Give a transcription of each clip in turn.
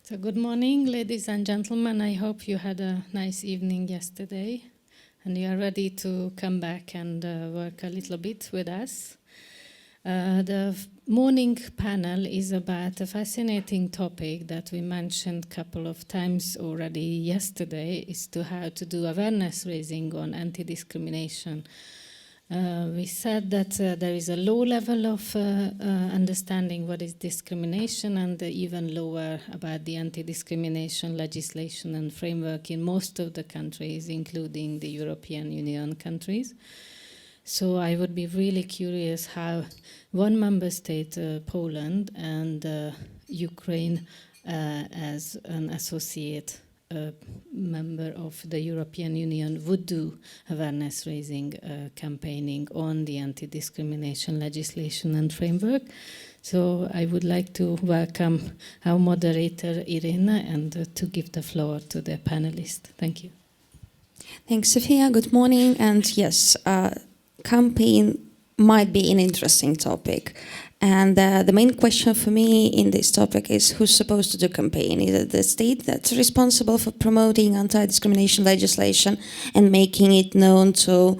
So good morning, ladies and gentlemen. I hope you had a nice evening yesterday and you are ready to come back and work a little bit with us. The morning panel is about a fascinating topic that we mentioned a couple of times already yesterday, is to how to do awareness raising on anti-discrimination. We said that there is a low level of understanding what is discrimination and even lower about the anti-discrimination legislation and framework in most of the countries, including the European Union countries. So I would be really curious how one member state, Poland, and Ukraine as an associate member of the European Union would do awareness raising campaigning on the anti-discrimination legislation and framework. So I would like to welcome our moderator Irina and to give the floor to the panelists. Thank you. Thanks, Sophia. Good morning. And yes, campaign might be an interesting topic. And the main question for me in this topic is who's supposed to do campaign? Is it the state that's responsible for promoting anti-discrimination legislation and making it known to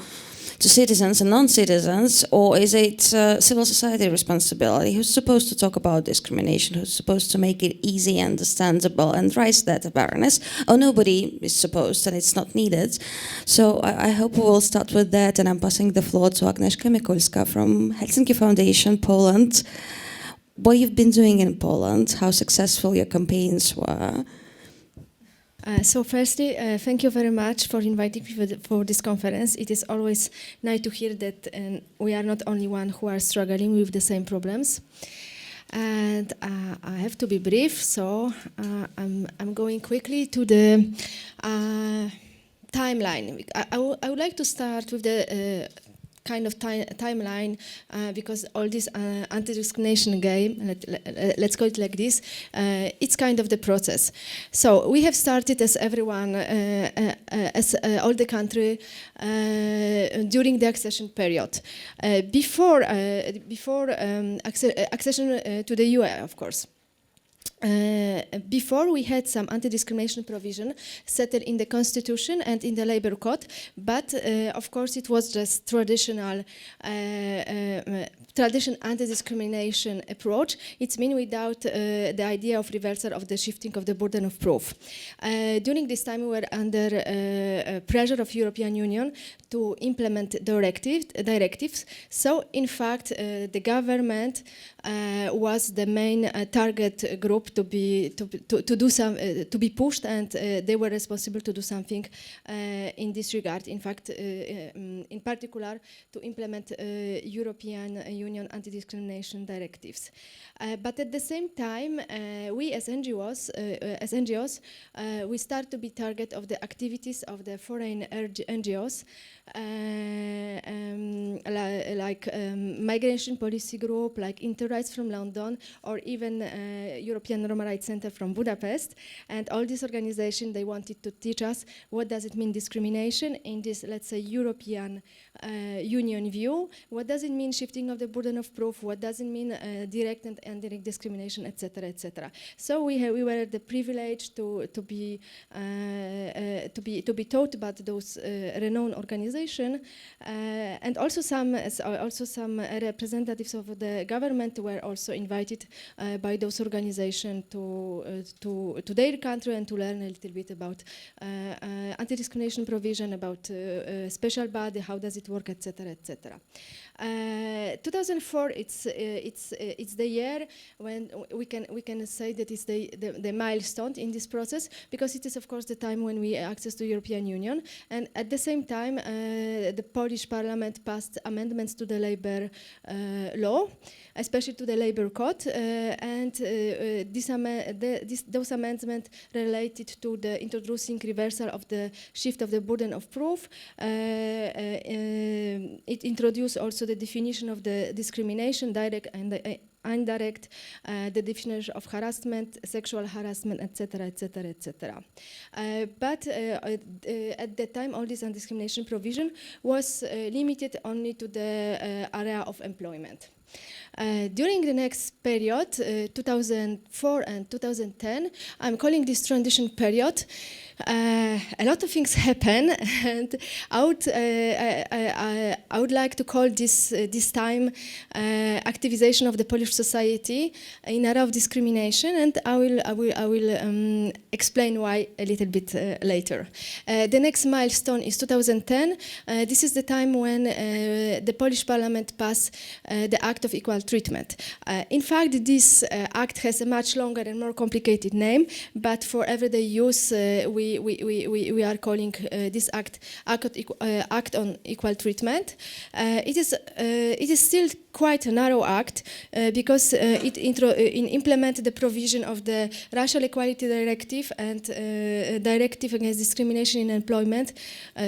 citizens and non-citizens, or is it civil society responsibility? Who's supposed to talk about discrimination? Who's supposed to make it easy, understandable, and raise that awareness? Or nobody is supposed, and it's not needed. So I hope we will start with that, and I'm passing the floor to Agnieszka MIKULSKA from Helsinki Foundation, Poland. What you've been doing in Poland, how successful your campaigns were. So firstly, thank you very much for inviting me for this conference. It is always nice to hear that we are not only one who are struggling with the same problems. And I have to be brief, so I'm going quickly to the timeline. I would like to start with the kind of timeline because all this anti-discrimination game, let's call it like this, it's kind of the process. So we have started as everyone, as all the country during the accession period. Before accession to the UN, of course. Before we had some anti-discrimination provision settled in the constitution and in the labor code, but of course it was just traditional anti-discrimination approach. It's mean without the idea of reversal of the shifting of the burden of proof. During this time we were under pressure of European Union to implement directives. So in fact the government was the main target group to be pushed, and they were responsible to do something in this regard. In fact, in particular, to implement European Union anti-discrimination directives. But at the same time, we as NGOs, we start to be target of the activities of the foreign NGOs, like Migration Policy Group, like Inter-Rights from London, or even European Roma Rights Center from Budapest. And all these organizations, they wanted to teach us what does it mean discrimination in this, let's say, European Union view. What does it mean shifting of the burden of proof? What does it mean direct and indirect discrimination, etc., etc. So we were the privilege to be taught about those renowned organizations, and also some representatives of the government were also invited by those organizations to their country and to learn a little bit about anti-discrimination provision, about special body, how does it work, etc., etc. 2004, it's the year when we can say that it's the milestone in this process, because it is of course the time when we access to European Union, and at the same time the Polish Parliament passed amendments to the labor law, especially to the labor code, and those amendments related to the introducing reversal of the shift of the burden of proof. It introduced also the definition of the discrimination, direct and indirect, the definition of harassment, sexual harassment, etc., etc., etc. But at that time, all this anti-discrimination provision was limited only to the area of employment. During the next period, 2004 and 2010, I'm calling this transition period. A lot of things happen, and I would like to call this time activization of the Polish society in era of discrimination, and I will explain why a little bit later. The next milestone is 2010. This is the time when the Polish Parliament passed the Act of Equal Treatment. In fact, this act has a much longer and more complicated name, but for everyday use, we are calling this act on Equal Treatment. It is still quite a narrow act because it implemented the provision of the Racial Equality Directive and Directive Against Discrimination in Employment,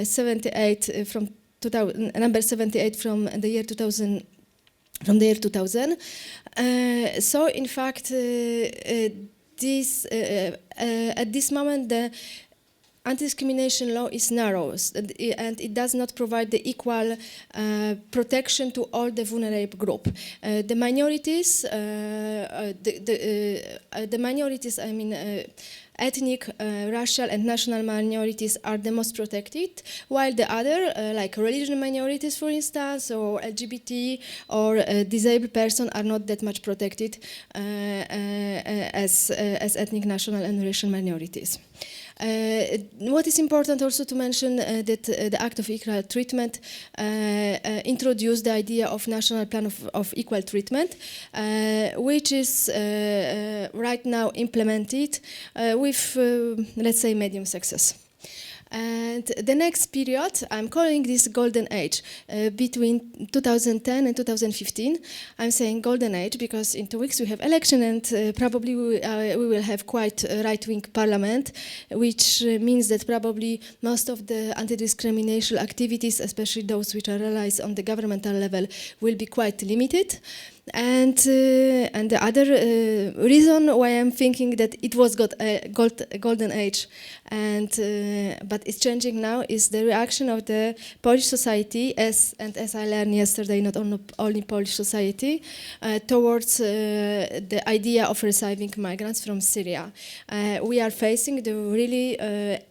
78 from 2000, number 78 from the year 2000. From the year 2000. So, in fact, at this moment, the anti-discrimination law is narrow, and it does not provide the equal protection to all the vulnerable group. The minorities, I mean, ethnic, racial, and national minorities are the most protected, while the other, like religious minorities, for instance, or LGBT or disabled person, are not that much protected as ethnic, national, and racial minorities. What is important also to mention that the Act of Equal Treatment introduced the idea of National Plan of Equal Treatment, which is right now implemented with, let's say, medium success. And the next period, I'm calling this golden age, between 2010 and 2015. I'm saying golden age because in 2 weeks we have election, and probably we will have quite a right-wing parliament, which means that probably most of the anti-discrimination activities, especially those which are realized on the governmental level, will be quite limited. And the other reason why I'm thinking that it was a golden age, but it's changing now, is the reaction of the Polish society, as I learned yesterday, not only Polish society, towards the idea of receiving migrants from Syria. We are facing the really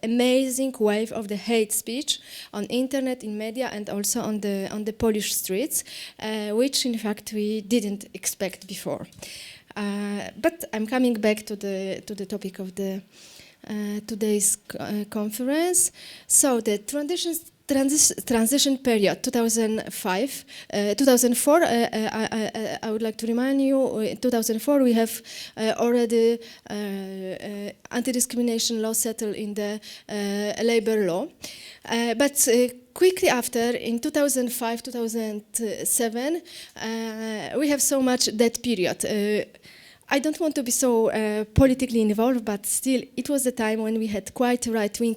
amazing wave of the hate speech on internet, in media, and also on the Polish streets, which in fact we didn't expect before. But I'm coming back to the topic of the today's conference. So the transition period, 2004, I would like to remind you, in 2004 we have already anti-discrimination law settled in the labor law. But quickly after, in 2005, 2007, we have so much that period. I don't want to be so politically involved, but still, it was the time when we had quite a right-wing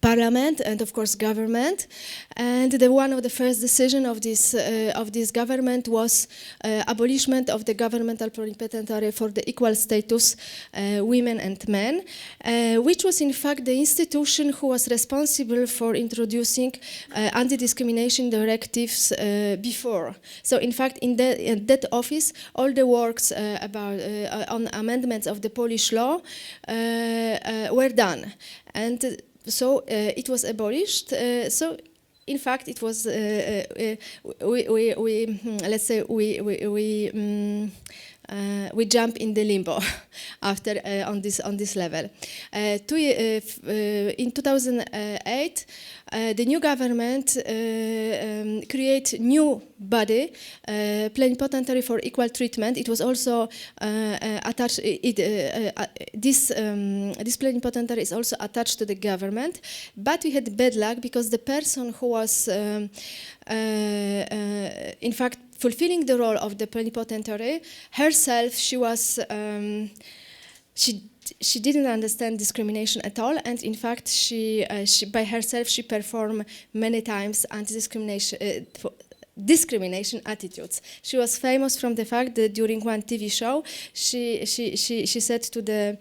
parliament and of course government, and one of the first decisions of this government was abolishment of the governmental plenipotentiary for the equal status women and men, which was in fact the institution who was responsible for introducing anti-discrimination directives before. So in fact in that office all the works about on amendments of the Polish law were done, and so it was abolished. So in fact it was let's say we jump in the limbo after on this level. In 2008, the new government create new body, plenipotentiary for equal treatment. It was also attached. This plenipotentiary is also attached to the government, but we had bad luck because the person who was in fact fulfilling the role of the plenipotentiary herself, she was she didn't understand discrimination at all, and in fact she by herself she performed many times discrimination attitudes. She was famous from the fact that during one TV show she said to the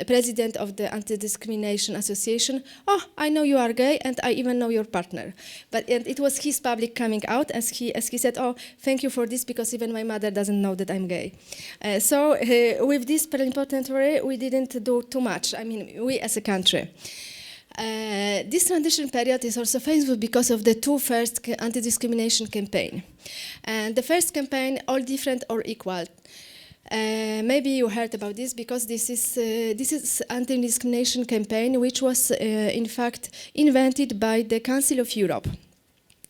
president of the Anti-discrimination Association, "Oh, I know you are gay, and I even know your partner." And it was his public coming out, as he said, "Oh, thank you for this, because even my mother doesn't know that I'm gay." So with this plenipotentiary, we didn't do too much. I mean, we as a country. This transition period is also famous because of the two first anti-discrimination campaign. And the first campaign, All Different or Equal. Maybe you heard about this, because this is anti-discrimination campaign, which was in fact invented by the Council of Europe.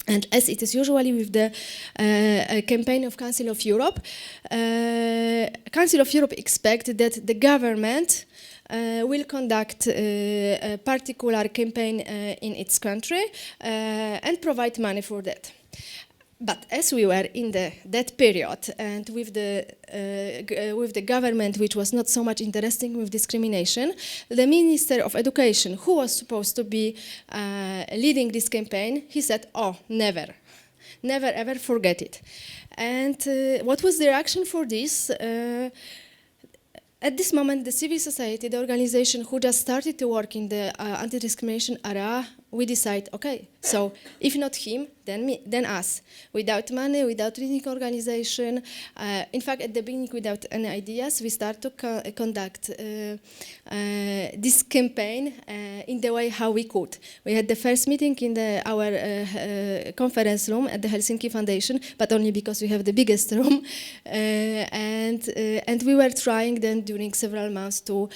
And as it is usually with the campaign of Council of Europe expects that the government will conduct a particular campaign in its country and provide money for that. But as we were in that period, and with the government, which was not so much interested with discrimination, the Minister of Education, who was supposed to be leading this campaign, he said, "Oh, never ever forget it." And what was the reaction for this? At this moment, the civil society, the organization who just started to work in the anti-discrimination area, we decide, okay, so if not him, then me, then us. Without money, without leading organization, in fact, at the beginning, without any ideas, we start to conduct this campaign in the way how we could. We had the first meeting in our conference room at the Helsinki Foundation, but only because we have the biggest room, and we were trying then during several months to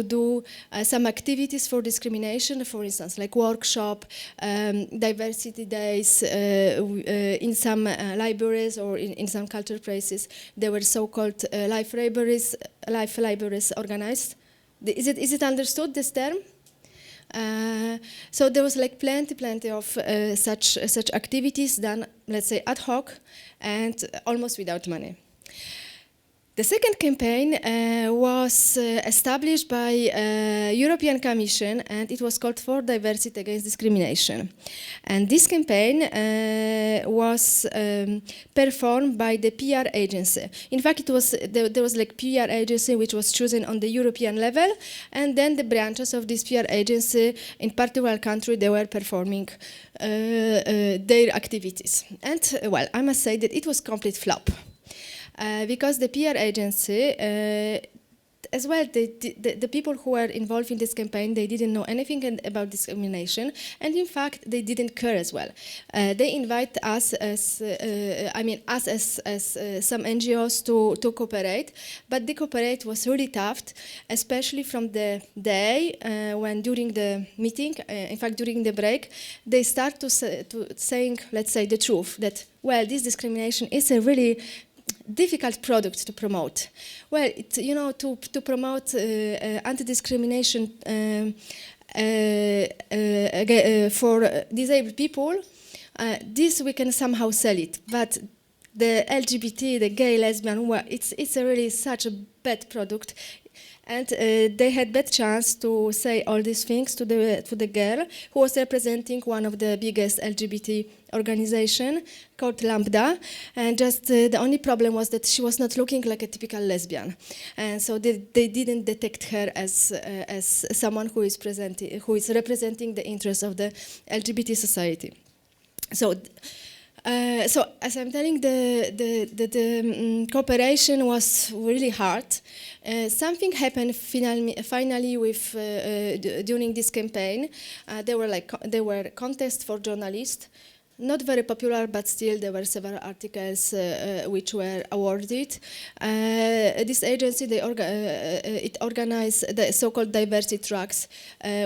do some activities for discrimination, for instance, like workshop, diversity days in some libraries or in some cultural places. There were so-called life libraries organized. Is it understood, this term? So there was like plenty of such activities done, let's say, ad hoc and almost without money. The second campaign was established by European Commission, and it was called For Diversity Against Discrimination. And this campaign was performed by the PR agency. In fact, there was like PR agency which was chosen on the European level, and then the branches of this PR agency in particular country, they were performing their activities. And well, I must say that it was complete flop. Because the PR agency, as well, the people who were involved in this campaign, they didn't know anything about discrimination, and in fact, they didn't care as well. They invite us as, some NGOs to cooperate, but the cooperate was really tough, especially from the day when during the meeting, in fact, during the break, they start to saying, let's say, the truth, that, well, this discrimination is a really difficult product to promote. Well, to promote anti-discrimination for disabled people, this we can somehow sell it. But the LGBT, the gay, lesbian, well, it's a really such a bad product. And they had bad chance to say all these things to the girl who was representing one of the biggest LGBT organization called Lambda, and just the only problem was that she was not looking like a typical lesbian, and so they didn't detect her as someone who is representing the interests of the LGBT society. So as I'm telling, the cooperation was really hard. Something happened finally with during this campaign. There were contests for journalists, not very popular, but still there were several articles which were awarded. This agency, it organized the so-called diversity tracks,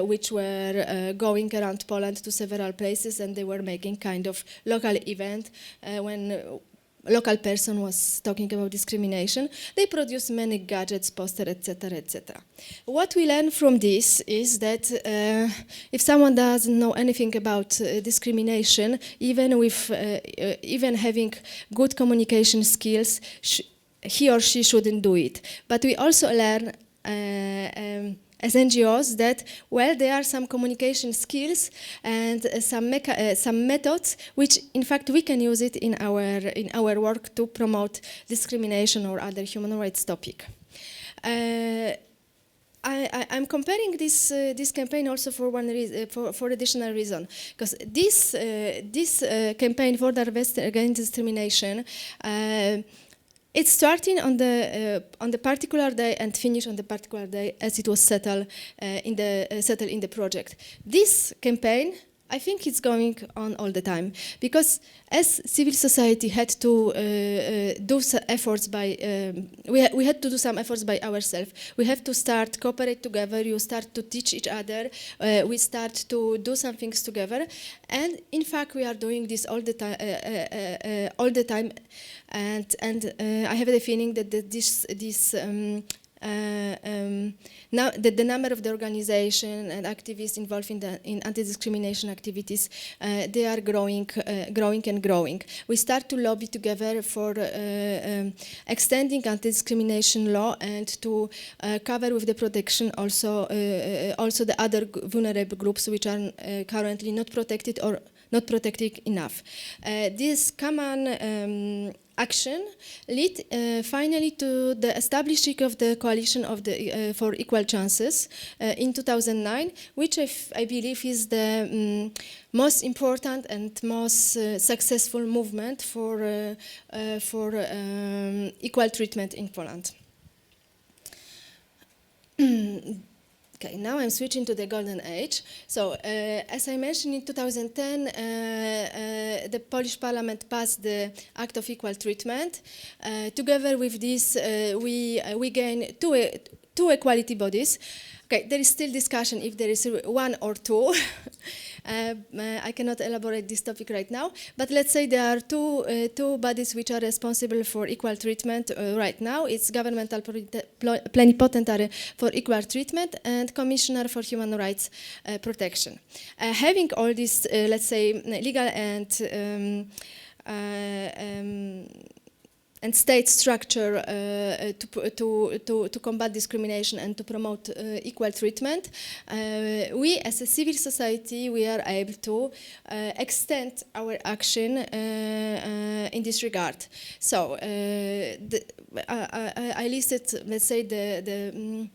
which were going around Poland to several places, and they were making kind of local event when local person was talking about discrimination. They produced many gadgets, posters, etc., etc. What we learn from this is that if someone doesn't know anything about discrimination, even having good communication skills, he or she shouldn't do it. But we also learn as NGOs that, well, there are some communication skills and some methods which, in fact, we can use it in our work to promote discrimination or other human rights topic. I'm comparing this campaign also for one reason, for additional reason, because this campaign for divestment against discrimination, it's starting on the particular day and finish on the particular day as it was settled in the project. This campaign, I think it's going on all the time, because as civil society had to do some efforts by, we had to do some efforts by ourselves. We have to start cooperate together. You start to teach each other. We start to do some things together, and in fact we are doing this all the time. And I have the feeling that now that the number of the organization and activists involved in anti-discrimination activities, they are growing and growing. We start to lobby together for extending anti-discrimination law and to cover with the protection also the other vulnerable groups which are currently not protected or not protected enough. This common action led finally to the establishing of the coalition of for equal chances in 2009, which I believe is the most important and most successful movement for equal treatment in Poland. Okay, now I'm switching to the golden age. So, as I mentioned, in 2010, the Polish Parliament passed the Act of Equal Treatment. Together with this, we gain two equality bodies. Okay, there is still discussion if there is one or two. I cannot elaborate this topic right now, but let's say there are two bodies which are responsible for equal treatment right now. It's Governmental Plenipotentiary for Equal Treatment and Commissioner for Human Rights Protection. Having all this, let's say, legal and state structure to combat discrimination and to promote equal treatment, we as a civil society, we are able to extend our action in this regard. So I listed, let's say, the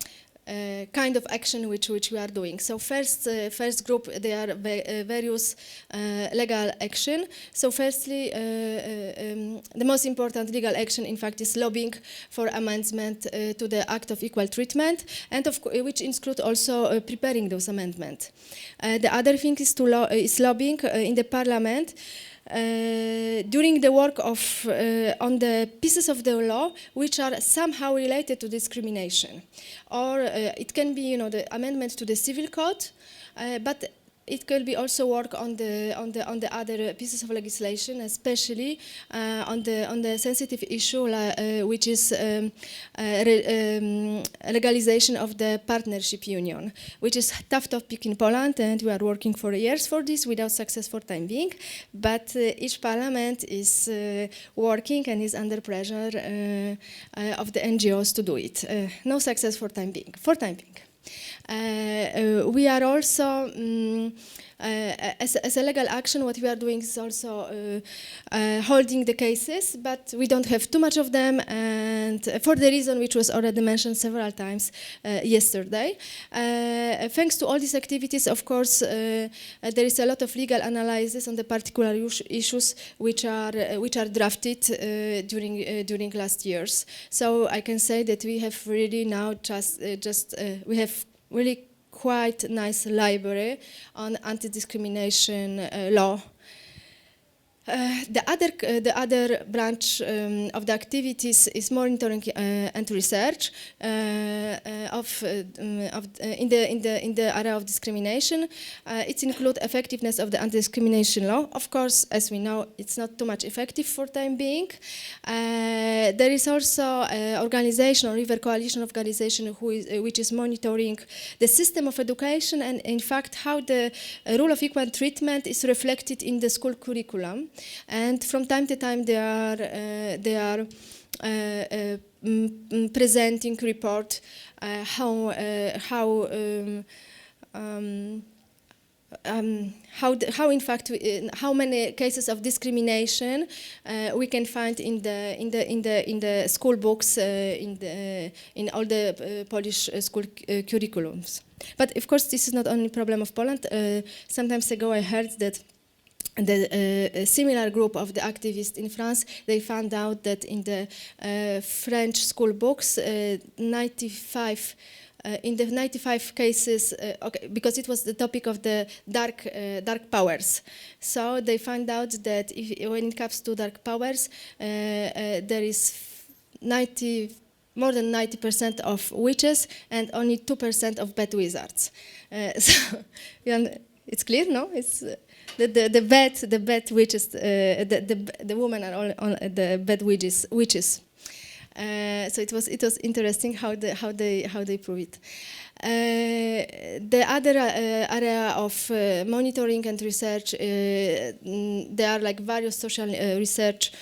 kind of action which we are doing. So first group, there are various legal action. So firstly, the most important legal action, in fact, is lobbying for amendment to the Act of Equal Treatment, and which include also preparing those amendments. The other thing is lobbying in the Parliament. During the work on the pieces of the law which are somehow related to discrimination, or it can be, the amendment to the civil code, but it could be also work on the other pieces of legislation, especially on the sensitive issue which is legalization of the partnership union, which is a tough topic in Poland, and we are working for years for this without success for time being. But each parliament is working and is under pressure of the NGOs to do it. No success for time being. We are also, as a legal action, what we are doing is also holding the cases, but we don't have too much of them, and for the reason which was already mentioned several times yesterday. Thanks to all these activities, of course, there is a lot of legal analysis on the particular issues which are drafted during last years. So I can say that we have really now we have really quite nice library on anti-discrimination law. The other branch of the activities is monitoring and research in the area of discrimination. It includes effectiveness of the anti-discrimination law. Of course, as we know, it's not too much effective for time being. There is also an organization, or River Coalition organization, which is monitoring the system of education and, in fact, how the rule of equal treatment is reflected in the school curriculum. And from time to time, they are presenting report how in fact how many cases of discrimination we can find in the school books in all the Polish school curriculums. But of course, this is not only a problem of Poland. Some time ago, I heard that a similar group of the activists in France, they found out that in the French school books, 95 in the 95 cases, because it was the topic of the dark powers. So they found out that when it comes to dark powers, there is more than 90% of witches and only 2% of bad wizards. So it's clear, no? It's the bad witches, the women are all the bad witches. So it was interesting how they prove it. The other area of monitoring and research, there are like various social research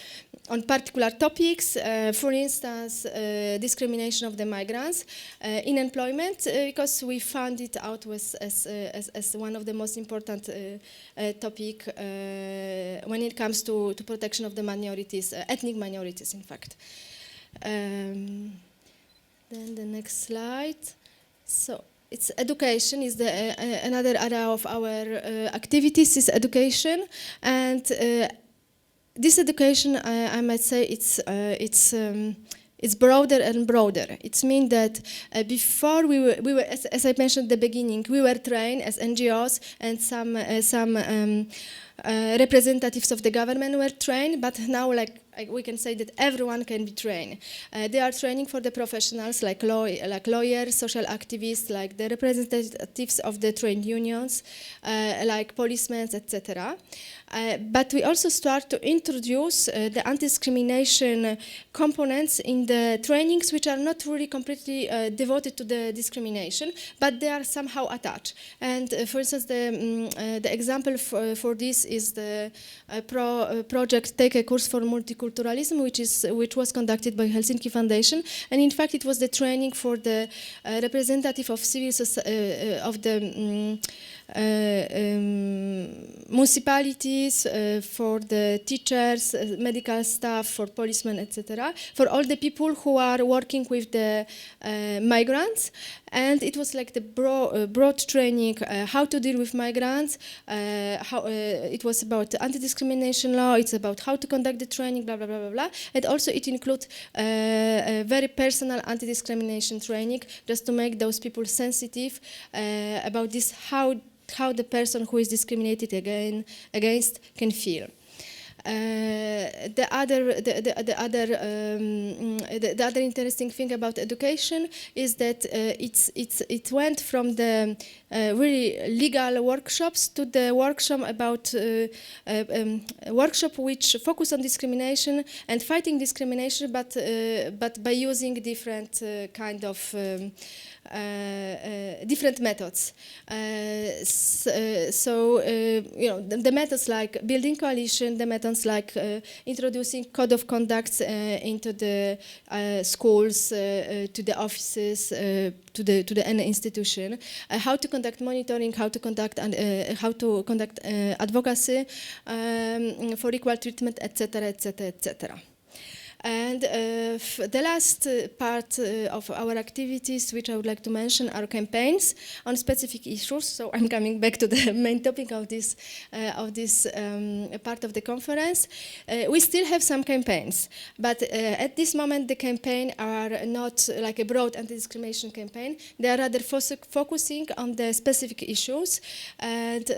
on particular topics. For instance, discrimination of the migrants in employment, because we found it out as one of the most important topic when it comes to protection of the minorities, ethnic minorities, in fact. Then the next slide. So it's education is another area of our activities is education, and this education I might say it's broader and broader. It means that before we were as I mentioned at the beginning, we were trained as NGOs and some representatives of the government were trained, but now we can say that everyone can be trained. They are training for the professionals like lawyers, social activists, like the representatives of the trade unions, like policemen, etc. But we also start to introduce the anti-discrimination components in the trainings, which are not really completely devoted to the discrimination, but they are somehow attached. And for instance, the example for this is the project Take a Course for Multiculturalism, which was conducted by Helsinki Foundation. And in fact, it was the training for the representative of civil society, of the municipalities, for the teachers, medical staff, for policemen, etc., for all the people who are working with the migrants. And it was like the broad training, how to deal with migrants, it was about anti-discrimination law, it's about how to conduct the training, blah, blah, blah, blah, blah. And also it includes a very personal anti-discrimination training, just to make those people sensitive about this, how the person who is discriminated against can feel. The other interesting thing about education is that it went from the really legal workshops to the workshop about workshop which focus on discrimination and fighting discrimination, but by using different kind of different methods. The methods like building coalition, the methods like introducing code of conduct into the schools, to the offices, to the any institution, how to conduct monitoring, how to conduct advocacy for equal treatment, etc., etc., etc. And the last part of our activities, which I would like to mention, are campaigns on specific issues. So I'm coming back to the main topic of this part of the conference. We still have some campaigns, but at this moment the campaigns are not like a broad anti-discrimination campaign. They are rather focusing on the specific issues. And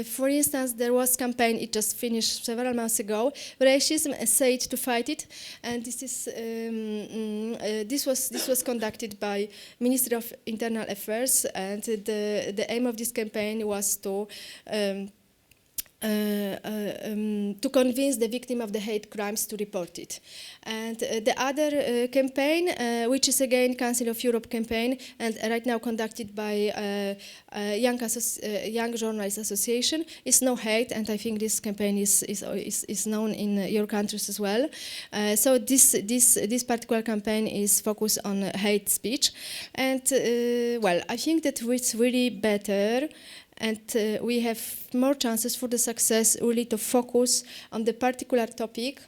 for instance, there was campaign, it just finished several months ago, Racism, Essayed to Fight It. And this was conducted by Ministry of Internal Affairs, and the aim of this campaign was to to convince the victim of the hate crimes to report it. And the other campaign, which is again Council of Europe campaign, and right now conducted by Young Journalists Association, is No Hate, and I think this campaign is known in your countries as well. So this particular campaign is focused on hate speech, and well, I think that it's really better. And we have more chances for the success really to focus on the particular topic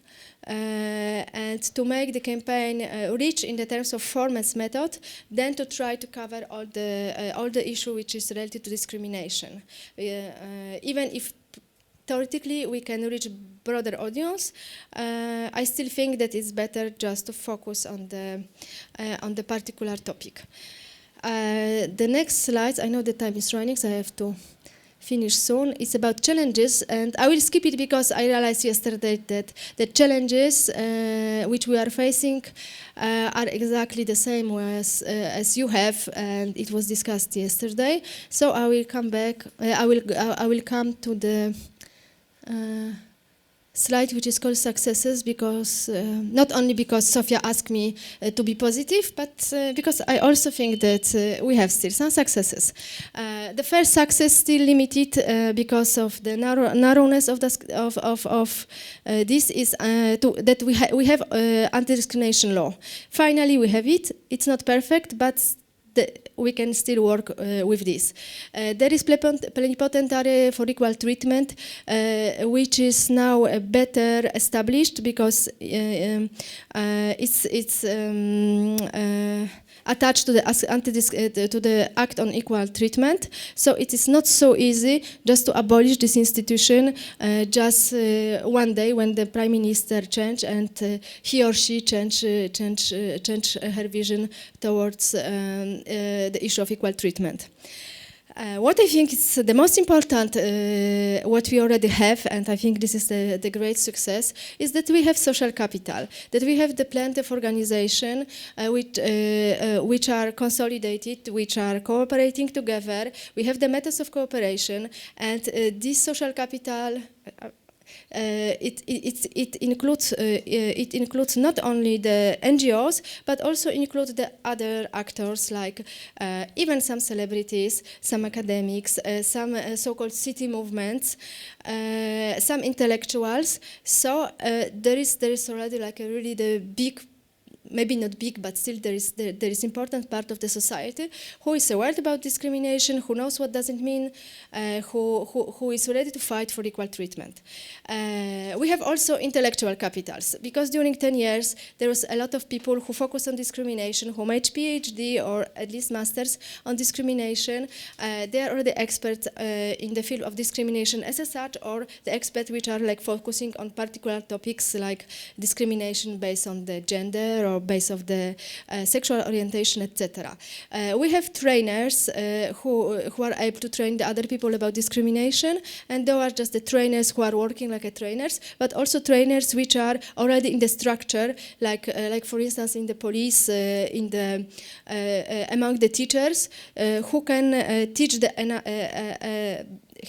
and to make the campaign rich in the terms of formats method than to try to cover all the issue which is related to discrimination. Even if theoretically we can reach broader audience, I still think that it's better just to focus on the particular topic. The next slides, I know the time is running, so I have to finish soon. It's about challenges, and I will skip it because I realized yesterday that the challenges which we are facing are exactly the same as you have, and it was discussed yesterday. So I will come back. I will come to the slide which is called successes, because not only because Sofia asked me to be positive, but because I also think that we have still some successes. The first success still limited because of the narrowness of this is that we have anti-discrimination law. Finally, we have it. It's not perfect, but we can still work with this. There is plenipotentiary for equal treatment, which is now better established because it's attached to the Act on Equal Treatment. So it is not so easy just to abolish this institution just one day when the Prime Minister change and he or she change her vision towards the issue of equal treatment. What I think is the most important, what we already have, and I think this is the great success, is that we have social capital, that we have the plenty of organizations which are consolidated, which are cooperating together. We have the methods of cooperation, and this social capital it includes not only the NGOs, but also includes the other actors, like even some celebrities, some academics, some so-called city movements, some intellectuals. So there is already like a really the big, maybe not big, but still there is important part of the society who is aware about discrimination, who knows what does it mean, who is ready to fight for equal treatment. We have also intellectual capitals, because during 10 years there was a lot of people who focused on discrimination, who made PhD or at least masters on discrimination. They are already experts in the field of discrimination as such, or the experts which are like focusing on particular topics like discrimination based on the gender or based on the sexual orientation, etc. We have trainers who are able to train the other people about discrimination, and those are just the trainers who are working like a trainers, but also trainers which are already in the structure, like for instance in the police, among the teachers who can teach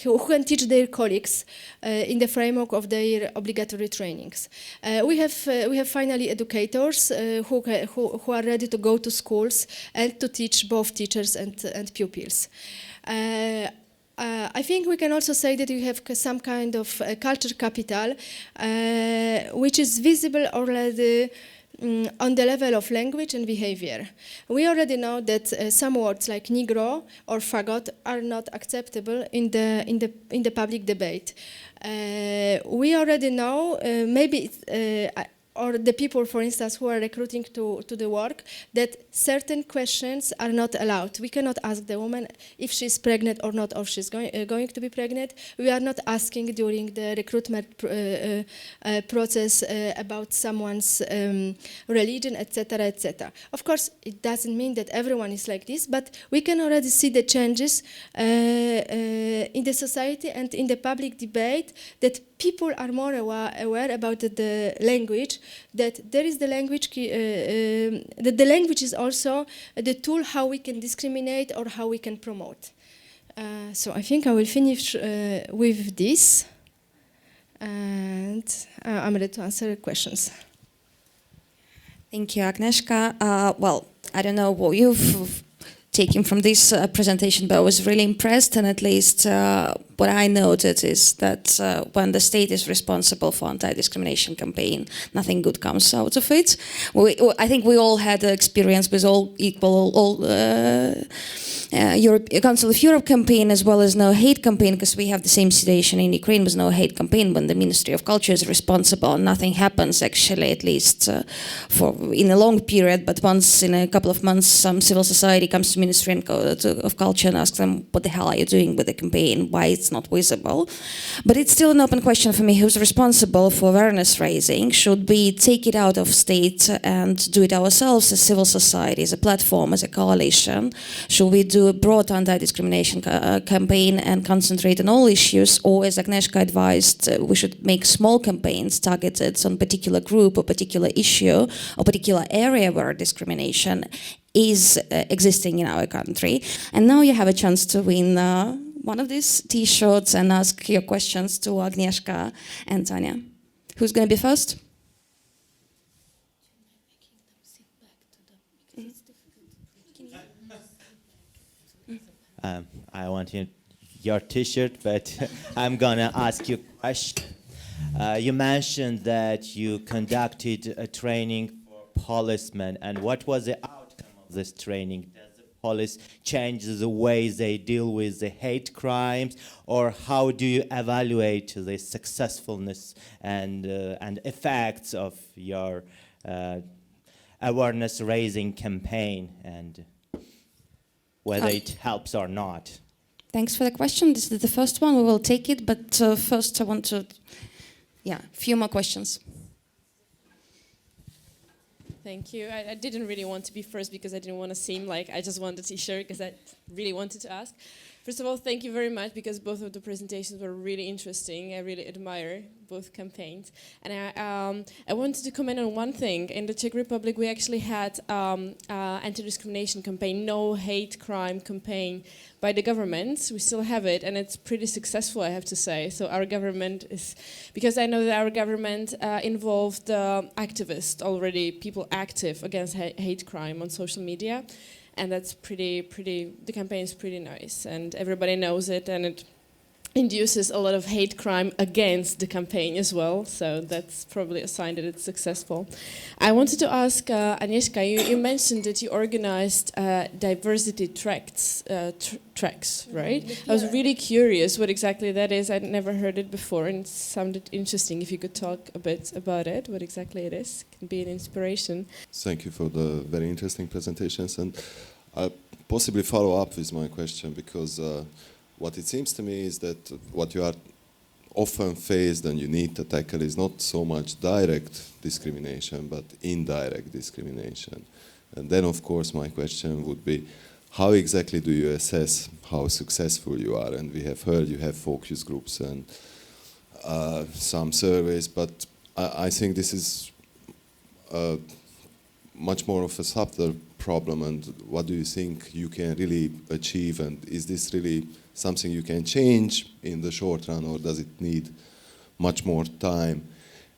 who can teach their colleagues in the framework of their obligatory trainings. We have finally educators who are ready to go to schools and to teach both teachers and pupils. I think we can also say that we have some kind of culture capital, which is visible already on the level of language and behavior. We already know that some words like Negro or faggot are not acceptable in the public debate. We already know, maybe or the people, for instance, who are recruiting to the work, that certain questions are not allowed. We cannot ask the woman if she's pregnant or not, or she's going to be pregnant. We are not asking during the recruitment process about someone's religion, etc., etc. Of course, it doesn't mean that everyone is like this, but we can already see the changes in the society and in the public debate, that people are more aware about the language, that there is the language, that the language is also the tool how we can discriminate or how we can promote. So I think I will finish with this. and I'm ready to answer questions. Thank you, Agnieszka. Well, I don't know what you've taken from this presentation, but I was really impressed, and at least what I noted is that when the state is responsible for anti-discrimination campaign, nothing good comes out of it. I think we all had the experience with Council of Europe campaign as well as No Hate campaign, because we have the same situation in Ukraine with No Hate campaign. When the Ministry of Culture is responsible, nothing happens actually, at least in a long period, but once in a couple of months some civil society comes to Ministry of Culture and asks them, what the hell are you doing with the campaign, why it's not visible. But it's still an open question for me, who's responsible for awareness raising? Should we take it out of state and do it ourselves as civil society, as a platform, as a coalition? Should we do a broad anti-discrimination campaign and concentrate on all issues, or as Agnieszka advised, we should make small campaigns targeted on particular group or particular issue or particular area where discrimination is existing in our country? And now you have a chance to win one of these t-shirts and ask your questions to Agnieszka and Tanya. Who's going to be first? I want your t-shirt, but I'm gonna ask you a question. You mentioned that you conducted a training for policemen, and what was the outcome of this training? Does the police change the way they deal with the hate crimes, or how do you evaluate the successfulness and effects of your awareness-raising campaign, and whether it helps or not? Thanks for the question. This is the first one. We will take it, but first I want to, a few more questions. Thank you. I didn't really want to be first because I didn't want to seem like I just wanted a t-shirt, because I really wanted to ask. First of all, thank you very much, because both of the presentations were really interesting. I really admire both campaigns. And I wanted to comment on one thing. In the Czech Republic, we actually had anti-discrimination campaign, no hate crime campaign by the government. We still have it, and it's pretty successful, I have to say. So our government is, because I know that our government involved activists already, people active against hate crime on social media. And that's pretty, the campaign is pretty nice, and everybody knows it, and it induces a lot of hate crime against the campaign as well, so that's probably a sign that it's successful. I wanted to ask Agnieszka, you mentioned that you organized diversity tracks, right? Yeah. I was really curious what exactly that is. I'd never heard it before, and it sounded interesting. If you could talk a bit about it, what exactly it is, can be an inspiration. Thank you for the very interesting presentations, and I'll possibly follow up with my question, because what it seems to me is that what you are often faced and you need to tackle is not so much direct discrimination, but indirect discrimination. And then, of course, my question would be, how exactly do you assess how successful you are? And we have heard you have focus groups and some surveys, but I think this is much more of a subtle problem. And what do you think you can really achieve? And is this really something you can change in the short run, or does it need much more time?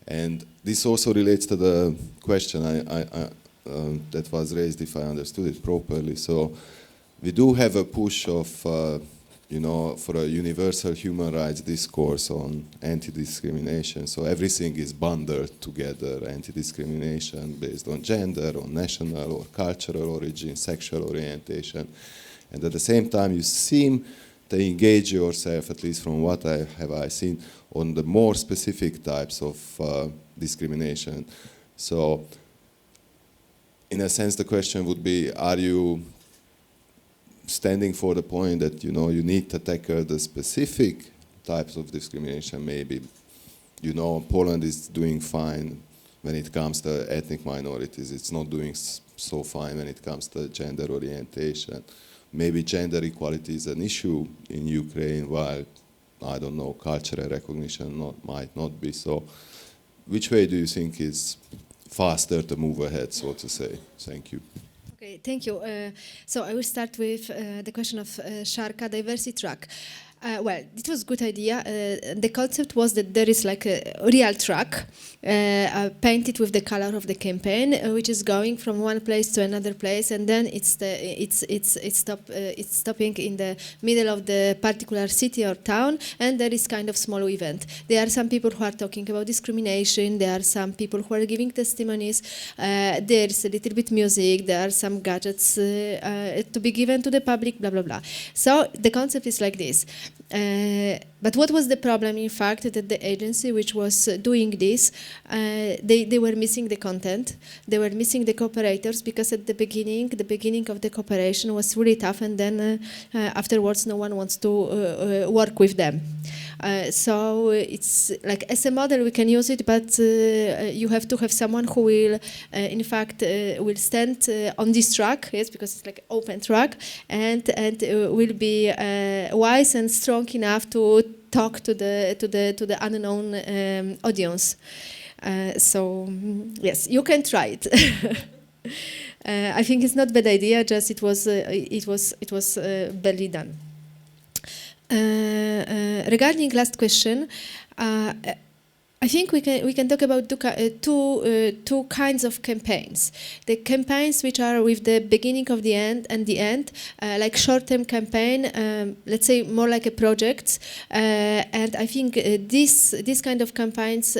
And this also relates to the question that was raised, if I understood it properly. So we do have a push of, for a universal human rights discourse on anti-discrimination. So everything is bundled together, anti-discrimination based on gender, on national or cultural origin, sexual orientation. And at the same time, you seem to engage yourself, at least from what I seen, on the more specific types of discrimination. So, in a sense, the question would be: are you standing for the point that you need to tackle the specific types of discrimination? Maybe, Poland is doing fine when it comes to ethnic minorities. It's not doing so fine when it comes to gender orientation. Maybe gender equality is an issue in Ukraine, while, I don't know, cultural recognition might not be. So which way do you think is faster to move ahead, so to say? Thank you. Okay, thank you. So I will start with the question of Sharka diversity track. Well, it was a good idea. The concept was that there is like a real truck painted with the color of the campaign, which is going from one place to another place, and then it's stopping in the middle of the particular city or town, and there is kind of small event. There are some people who are talking about discrimination. There are some people who are giving testimonies. There is a little bit music. There are some gadgets to be given to the public. Blah blah blah. So the concept is like this. But what was the problem, in fact, that the agency which was doing this, they were missing the content, they were missing the cooperators, because at the beginning of the cooperation was really tough, and then afterwards no one wants to work with them. So it's like, as a model we can use it, but you have to have someone who will, in fact, will stand on this track, yes, because it's like open track, and will be wise and strong enough to talk to the unknown audience. So yes, you can try it. I think it's not a bad idea. Just it was badly done. Regarding last question, I think we can talk about two kinds of campaigns. The campaigns which are with the beginning of the end and the end, like short-term campaign, let's say more like a project. And I think this kind of campaigns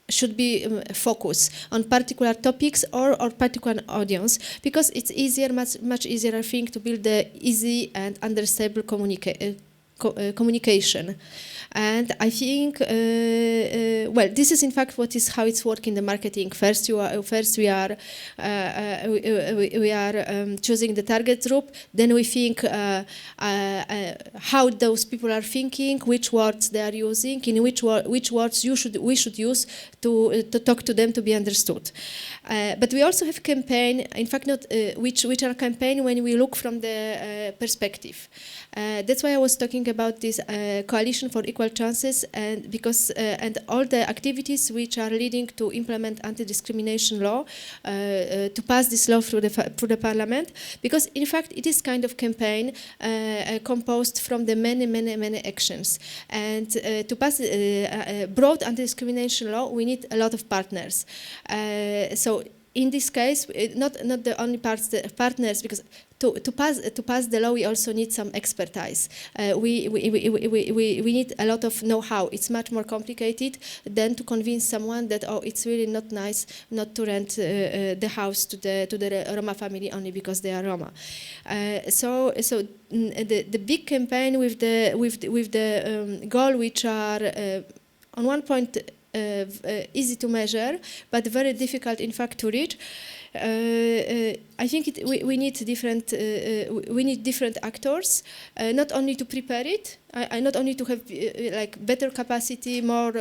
should be focused on particular topics or particular audience, because it's easier, much easier, I think, to build the easy and understandable communication. And I think, well, this is in fact how it's working in the marketing. First we are choosing the target group. Then we think how those people are thinking, which words they are using, in which words we should use to talk to them to be understood. But we also have campaign, in fact, not which are campaign when we look from the perspective. That's why I was talking about this coalition for equal chances, and because and all the activities which are leading to implement anti-discrimination law, to pass this law through the parliament, because in fact it is kind of campaign composed from the many actions, and to pass broad anti-discrimination law we need a lot of partners. So in this case, not the only partners, because to pass the law we also need some expertise. We need a lot of know-how. It's much more complicated than to convince someone that, oh, it's really not nice not to rent the house to the Roma family only because they are Roma. So the big campaign with the goal which are on one point easy to measure, but very difficult, in fact, to reach. I think we need different actors, not only to prepare it, not only to have like better capacity, more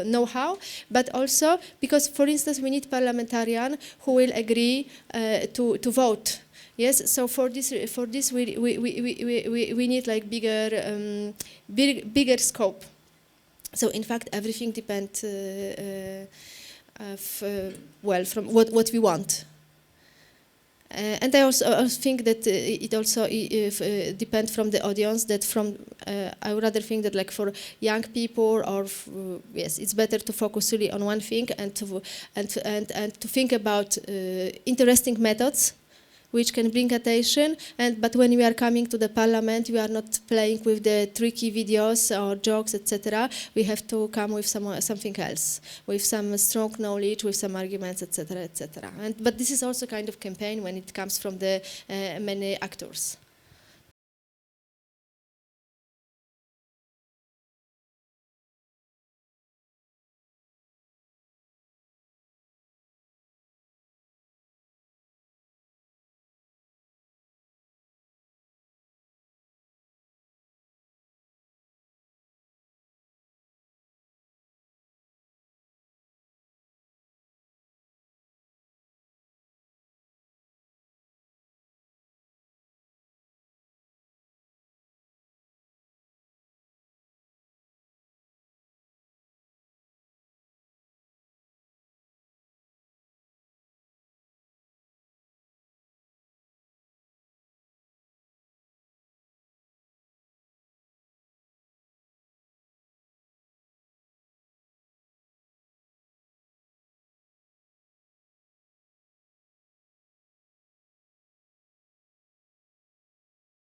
know-how, but also because, for instance, we need parliamentarian who will agree to vote. Yes, so for this we need like bigger scope. So in fact, everything depends from what we want. And I also think that it also depends from the audience. That I would rather think that, like, for young people, or yes, it's better to focus really on one thing and to think about interesting methods which can bring attention. But when we are coming to the parliament, we are not playing with the tricky videos or jokes, etc. We have to come with something else, with some strong knowledge, with some arguments, etc., etc. But this is also kind of campaign when it comes from the many actors.